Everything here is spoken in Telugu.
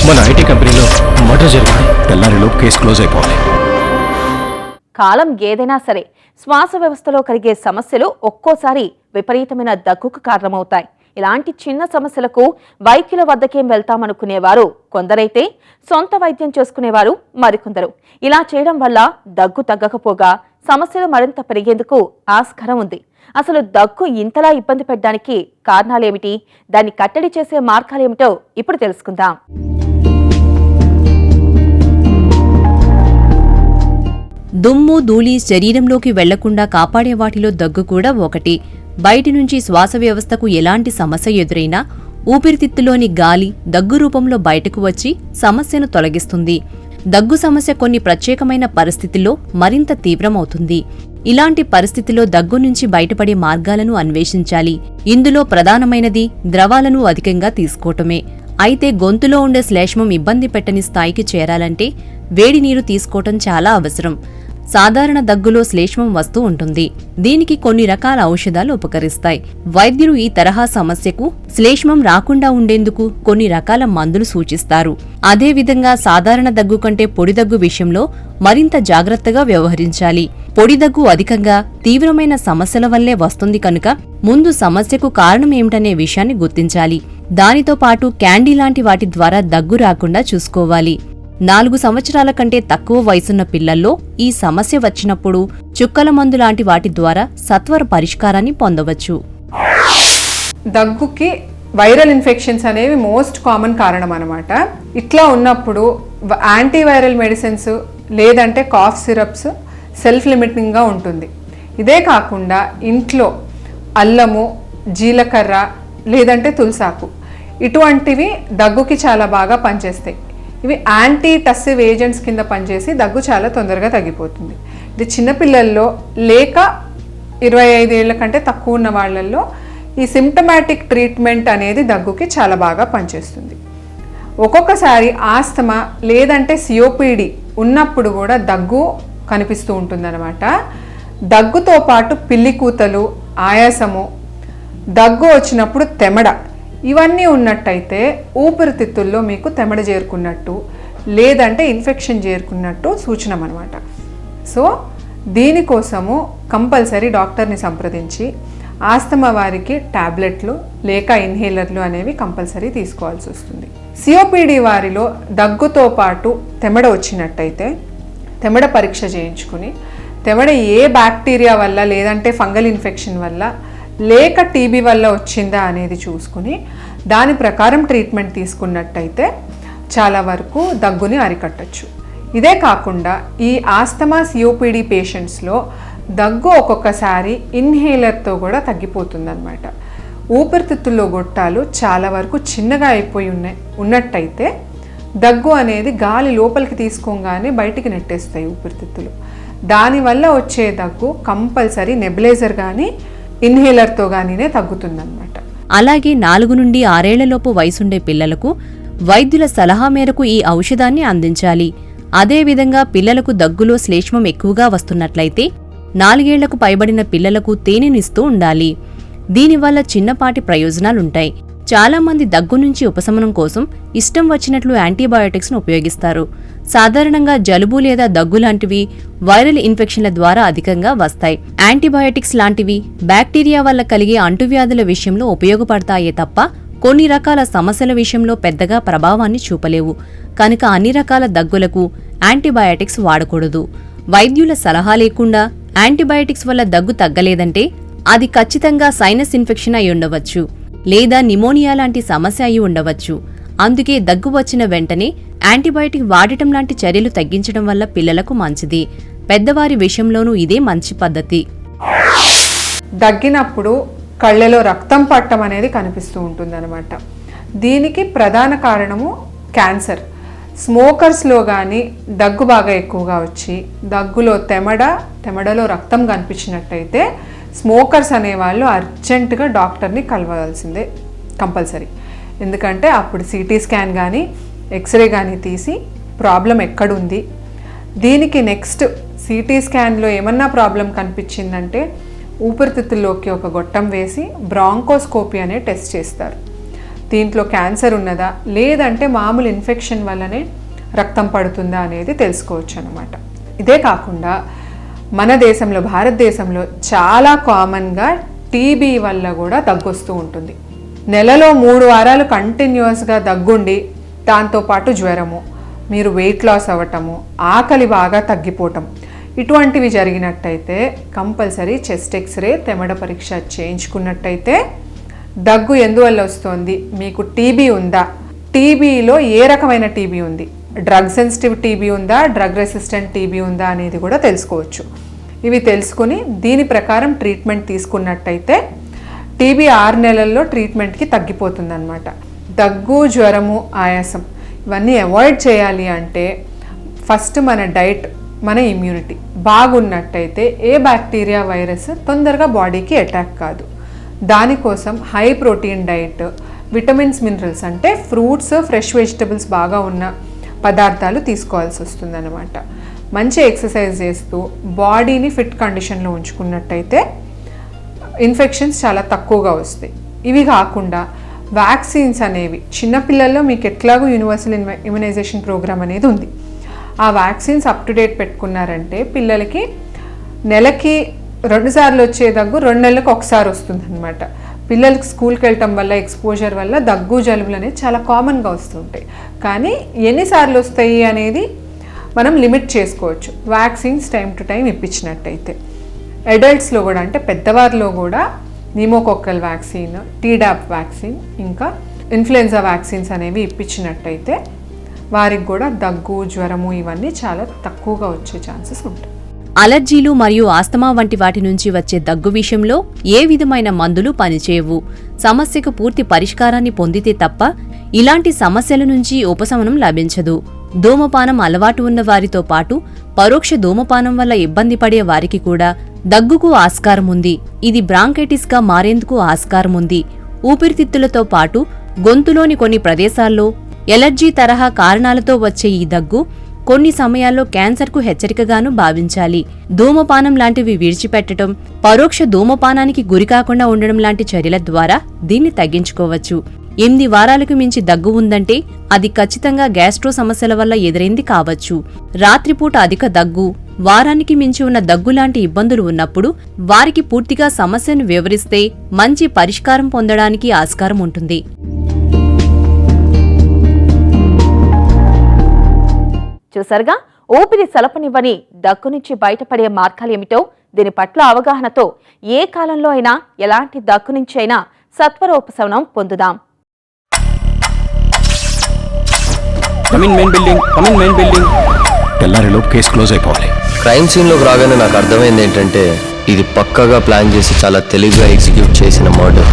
మన ఐటీ కంపెనీలో మర్డర్ జరిగింది. తెల్లారిలోపు కేసు క్లోజ్ అయిపోవాలి. కాలం ఏదైనా సరే శ్వాస వ్యవస్థలో కలిగే సమస్యలు ఒక్కోసారి విపరీతమైన దగ్గుకు కారణమవుతాయి. ఇలాంటి చిన్న సమస్యలకు వైద్యుల వద్దకేం వెళ్తామనుకునేవారు కొందరైతే సొంత వైద్యం చేసుకునేవారు మరికొందరు. ఇలా చేయడం వల్ల దగ్గు తగ్గకపోగా సమస్యలు మరింత పెరిగేందుకు ఆస్కారం ఉంది. అసలు దగ్గు ఇంతలా ఇబ్బంది పెట్టడానికి కారణాలేమిటి, దాన్ని కట్టడి చేసే మార్గాలేమిటో ఇప్పుడు తెలుసుకుందాం. దుమ్ము ధూళి శరీరంలోకి వెళ్లకుండా కాపాడే వాటిలో దగ్గు కూడా ఒకటి. బయటి నుంచి శ్వాస వ్యవస్థకు ఎలాంటి సమస్య ఎదురైనా ఊపిరితిత్తులోని గాలి దగ్గు రూపంలో బయటకు వచ్చి సమస్యను తొలగిస్తుంది. దగ్గు సమస్య కొన్ని ప్రత్యేకమైన పరిస్థితుల్లో మరింత తీవ్రమవుతుంది. ఇలాంటి పరిస్థితిలో దగ్గు నుంచి బయటపడే మార్గాలను అన్వేషించాలి. ఇందులో ప్రధానమైనది ద్రవాలను అధికంగా తీసుకోవటమే. అయితే గొంతులో ఉండే శ్లేష్మం ఇబ్బంది పెట్టని స్థాయికి చేరాలంటే వేడి నీరు తీసుకోవటం చాలా అవసరం. సాధారణ దగ్గులో శ్లేష్మం వస్తూ ఉంటుంది. దీనికి కొన్ని రకాల ఔషధాలు ఉపకరిస్తాయి. వైద్యులు ఈ తరహా సమస్యకు శ్లేష్మం రాకుండా ఉండేందుకు కొన్ని రకాల మందులు సూచిస్తారు. అదేవిధంగా సాధారణ దగ్గు కంటే పొడి దగ్గు విషయంలో మరింత జాగ్రత్తగా వ్యవహరించాలి. పొడి దగ్గు అధికంగా తీవ్రమైన సమస్యల వల్లే వస్తుంది కనుక ముందు సమస్యకు కారణమేమిటనే విషయాన్ని గుర్తించాలి. దానితో పాటు క్యాండీ లాంటి వాటి ద్వారా దగ్గు రాకుండా చూసుకోవాలి. 4 సంవత్సరాల కంటే తక్కువ వయసున్న పిల్లల్లో ఈ సమస్య వచ్చినప్పుడు చుక్కల మందు లాంటి వాటి ద్వారా సత్వర పరిష్కారాన్ని పొందవచ్చు. దగ్గుకి వైరల్ ఇన్ఫెక్షన్స్ అనేవి మోస్ట్ కామన్ కారణం అన్నమాట. ఇట్లా ఉన్నప్పుడు యాంటీవైరల్ మెడిసిన్స్ లేదంటే కాఫ్ సిరప్స్ సెల్ఫ్ లిమిటింగ్గా ఉంటుంది. ఇదే కాకుండా ఇంట్లో అల్లము, జీలకర్ర లేదంటే తులసాకు ఇటువంటివి దగ్గుకి చాలా బాగా పనిచేస్తాయి. ఇవి యాంటీ టస్సివ్ ఏజెంట్స్ కింద పనిచేసి దగ్గు చాలా తొందరగా తగ్గిపోతుంది. ఇది చిన్నపిల్లల్లో లేక 25 ఏళ్ల కంటే తక్కువ ఉన్న వాళ్ళల్లో ఈ సిమ్టమాటిక్ ట్రీట్మెంట్ అనేది దగ్గుకి చాలా బాగా పనిచేస్తుంది. ఒక్కొక్కసారి ఆస్తమా లేదంటే సిఓపిడి ఉన్నప్పుడు కూడా దగ్గు కనిపిస్తూ ఉంటుందన్నమాట. దగ్గుతో పాటు పిల్లి కూతలు, ఆయాసము, దగ్గు వచ్చినప్పుడు తెమడ ఇవన్నీ ఉన్నట్టయితే ఊపిరితిత్తుల్లో మీకు తెమడ చేరుకున్నట్టు లేదంటే ఇన్ఫెక్షన్ చేరుకున్నట్టు సూచన అన్నమాట. సో దీనికోసము కంపల్సరీ డాక్టర్ని సంప్రదించి ఆస్తమా వారికి టాబ్లెట్లు లేక ఇన్హేలర్లు అనేవి కంపల్సరీ తీసుకోవాల్సి వస్తుంది. సిఓపిడి వారిలో దగ్గుతో పాటు తెమడ వచ్చినట్టయితే తెమడ పరీక్ష చేయించుకుని తెమడ ఏ బ్యాక్టీరియా వల్ల లేదంటే ఫంగల్ ఇన్ఫెక్షన్ వల్ల లేక టీబీ వల్ల వచ్చిందా అనేది చూసుకుని దాని ప్రకారం ట్రీట్మెంట్ తీసుకున్నట్టయితే చాలా వరకు దగ్గుని అరికట్టచ్చు. ఇదే కాకుండా ఈ ఆస్తమా సిఓపిడి పేషెంట్స్లో దగ్గు ఒక్కొక్కసారి ఇన్హేలర్తో కూడా తగ్గిపోతుందన్నమాట. ఊపిరితిత్తుల్లో గొట్టాలు చాలా వరకు చిన్నగా అయిపోయి ఉన్నట్టయితే దగ్గు అనేది గాలి లోపలికి తీసుకోగానే బయటికి నెట్టేస్తాయి ఊపిరితిత్తులు. దానివల్ల వచ్చే దగ్గు కంపల్సరీ నెబులైజర్ కానీ ఇన్హేలర్తో గానీనే తగ్గుతుందన్నమాట. అలాగే 4 నుండి 6 ఏళ్లలోపు వయసుండే పిల్లలకు వైద్యుల సలహా మేరకు ఈ ఔషధాన్ని అందించాలి. అదేవిధంగా పిల్లలకు దగ్గులో శ్లేష్మం ఎక్కువగా వస్తున్నట్లయితే 4 ఏళ్లకు పైబడిన పిల్లలకు తేనెనిస్తూ ఉండాలి. దీనివల్ల చిన్నపాటి ప్రయోజనాలుంటాయి. చాలా మంది దగ్గు నుంచి ఉపశమనం కోసం ఇష్టం వచ్చినట్లు యాంటీబయాటిక్స్ను ఉపయోగిస్తారు. సాధారణంగా జలుబు లేదా దగ్గు లాంటివి వైరల్ ఇన్ఫెక్షన్ల ద్వారా అధికంగా వస్తాయి. యాంటీబయాటిక్స్ లాంటివి బ్యాక్టీరియా వల్ల కలిగే అంటువ్యాధుల విషయంలో ఉపయోగపడతాయే తప్ప కొన్ని రకాల సమస్యల విషయంలో పెద్దగా ప్రభావాన్ని చూపలేవు. కనుక అన్ని రకాల దగ్గులకు యాంటీబయాటిక్స్ వాడకూడదు. వైద్యుల సలహా లేకుండా యాంటీబయాటిక్స్ వల్ల దగ్గు తగ్గలేదంటే అది ఖచ్చితంగా సైనస్ ఇన్ఫెక్షన్ అయి ఉండవచ్చు లేదా నిమోనియా లాంటి సమస్య అయి ఉండవచ్చు. అందుకే దగ్గు వచ్చిన వెంటనే యాంటీబయాటిక్ వాడటం లాంటి చర్యలు తగ్గించడం వల్ల పిల్లలకు మంచిది. పెద్దవారి విషయంలోనూ ఇదే మంచి పద్ధతి. దగ్గినప్పుడు కళ్ళలో రక్తం పట్టం అనేది కనిపిస్తూ ఉంటుందన్నమాట. దీనికి ప్రధాన కారణము క్యాన్సర్. స్మోకర్స్లో కానీ దగ్గు బాగా ఎక్కువగా వచ్చి దగ్గులో తెమడలో రక్తం కనిపించినట్టయితే స్మోకర్స్ అనేవాళ్ళు అర్జెంటుగా డాక్టర్ని కలవాల్సిందే కంపల్సరీ. ఎందుకంటే అప్పుడు సిటీ స్కాన్ కానీ ఎక్స్రే కానీ తీసి ప్రాబ్లం ఎక్కడుంది, దీనికి నెక్స్ట్ సిటీ స్కాన్లో ఏమన్నా ప్రాబ్లం కనిపించిందంటే ఊపిరితిత్తుల్లోకి ఒక గొట్టం వేసి బ్రాంకోస్కోపీ అనే టెస్ట్ చేస్తారు. దీంట్లో క్యాన్సర్ ఉన్నదా లేదంటే మామూలు ఇన్ఫెక్షన్ వల్లనే రక్తం పడుతుందా అనేది తెలుసుకోవచ్చు అన్నమాట. ఇదే కాకుండా మన దేశంలో భారతదేశంలో చాలా కామన్గా టీబీ వల్ల కూడా దగ్గొస్తూ ఉంటుంది. నెలలో 3 వారాలు కంటిన్యూస్గా దగ్గుండి దాంతోపాటు జ్వరము, మీరు వెయిట్ లాస్ అవ్వటము, ఆకలి బాగా తగ్గిపోవటం ఇటువంటివి జరిగినట్టయితే కంపల్సరీ చెస్ట్ ఎక్స్రే తెమడ పరీక్ష చేయించుకున్నట్టయితే దగ్గు ఎందువల్ల వస్తుంది, మీకు టీబీ ఉందా, టీబీలో ఏ రకమైన టీబీ ఉంది, డ్రగ్ సెన్సిటివ్ టీబీ ఉందా, డ్రగ్ రెసిస్టెంట్ టీబీ ఉందా అనేది కూడా తెలుసుకోవచ్చు. ఇవి తెలుసుకుని దీని ప్రకారం ట్రీట్మెంట్ తీసుకున్నట్టయితే టీబీ 6 నెలల్లో ట్రీట్మెంట్కి తగ్గిపోతుందన్నమాట. దగ్గు, జ్వరము, ఆయాసం ఇవన్నీ అవాయిడ్ చేయాలి అంటే ఫస్ట్ మన డైట్, మన ఇమ్యూనిటీ బాగున్నట్టయితే ఏ బ్యాక్టీరియా, వైరస్ తొందరగా బాడీకి అటాక్ కాదు. దానికోసం high protein diet, vitamins, minerals అంటే ఫ్రూట్స్, ఫ్రెష్ వెజిటబుల్స్ బాగా ఉన్న పదార్థాలు తీసుకోవాల్సి వస్తుందన్నమాట. మంచి ఎక్సర్సైజ్ చేస్తూ బాడీని ఫిట్ కండిషన్లో ఉంచుకున్నట్టయితే ఇన్ఫెక్షన్స్ చాలా తక్కువగా వస్తాయి. ఇవి కాకుండా వ్యాక్సిన్స్ అనేవి చిన్నపిల్లల్లో మీకు ఎట్లాగో యూనివర్సల్ ఇమ్యునైజేషన్ ప్రోగ్రామ్ అనేది ఉంది. ఆ వ్యాక్సిన్స్ అప్ టు డేట్ పెట్టుకున్నారంటే పిల్లలకి నెలకి 2 సార్లు వచ్చే దగ్గు 2 నెలలకు ఒకసారి వస్తుంది అనమాట. పిల్లలకి స్కూల్కి వెళ్ళటం వల్ల ఎక్స్పోజర్ వల్ల దగ్గు, జలుబులు అనేది చాలా కామన్గా వస్తుంటాయి. కానీ ఎన్నిసార్లు వస్తాయి అనేది మనం లిమిట్ చేసుకోవచ్చు వ్యాక్సిన్స్ టైం టు టైం ఇప్పించినట్టయితే. అడల్ట్స్లో కూడా అంటే పెద్దవారిలో కూడా నిమోకోకల్ వ్యాక్సిన్, టీడాప్ వ్యాక్సిన్, ఇంకా ఇన్ఫ్లుయెన్జా వ్యాక్సిన్స్ అనేవి ఇప్పించినట్టయితే వారికి కూడా దగ్గు, జ్వరము ఇవన్నీ చాలా తక్కువగా వచ్చే ఛాన్సెస్ ఉంటాయి. అలర్జీలు మరియు ఆస్తమా వంటి వాటి నుంచి వచ్చే దగ్గు విషయంలో ఏ విధమైన మందులు పనిచేయవు. సమస్యకు పూర్తి పరిష్కారాన్ని పొందితే తప్ప ఇలాంటి సమస్యల నుంచి ఉపశమనం లభించదు. ధూమపానం అలవాటు ఉన్న వారితో పాటు పరోక్ష ధూమపానం వల్ల ఇబ్బంది పడే వారికి కూడా దగ్గుకు ఆస్కారం ఉంది. ఇది బ్రాంకైటిస్గా మారేందుకు ఆస్కారం ఉంది. ఊపిరితిత్తులతో పాటు గొంతులోని కొన్ని ప్రదేశాల్లో ఎలర్జీ తరహా కారణాలతో వచ్చే ఈ దగ్గు కొన్ని సమయాల్లో క్యాన్సర్కు హెచ్చరికగాను భావించాలి. ధూమపానం లాంటివి విడిచిపెట్టడం, పరోక్ష ధూమపానానికి గురికాకుండా ఉండడం లాంటి చర్యల ద్వారా దీన్ని తగ్గించుకోవచ్చు. 8 వారాలకు మించి దగ్గు ఉందంటే అది ఖచ్చితంగా గ్యాస్ట్రో సమస్యల వల్ల ఎదురైంది కావచ్చు. రాత్రిపూట అధిక దగ్గు, వారానికి మించి ఉన్న దగ్గు లాంటి ఇబ్బందులు ఉన్నప్పుడు వారికి పూర్తిగా సమస్యను వివరిస్తే మంచి పరిష్కారం పొందడానికి ఆస్కారం ఉంటుంది. చూసారుగా, ఊపిరి సలపనివ్వని దగ్గు నుంచి బయటపడే మార్గాలేమిటో, దీని పట్ల అవగాహనతో ఏ కాలంలో అయినా ఎలాంటి దగ్గు నుంచి అయినా సత్వర ఉపశమనం పొందుదాం. తెల్లారిలోపు కేసు క్లోజ్ అయిపోవాలి. క్రైమ్ సీన్లోకి రాగానే నాకు అర్థమైంది ఏంటంటే ఇది పక్కగా ప్లాన్ చేసి చాలా తెలివిగా ఎగ్జిక్యూట్ చేసిన మర్డర్.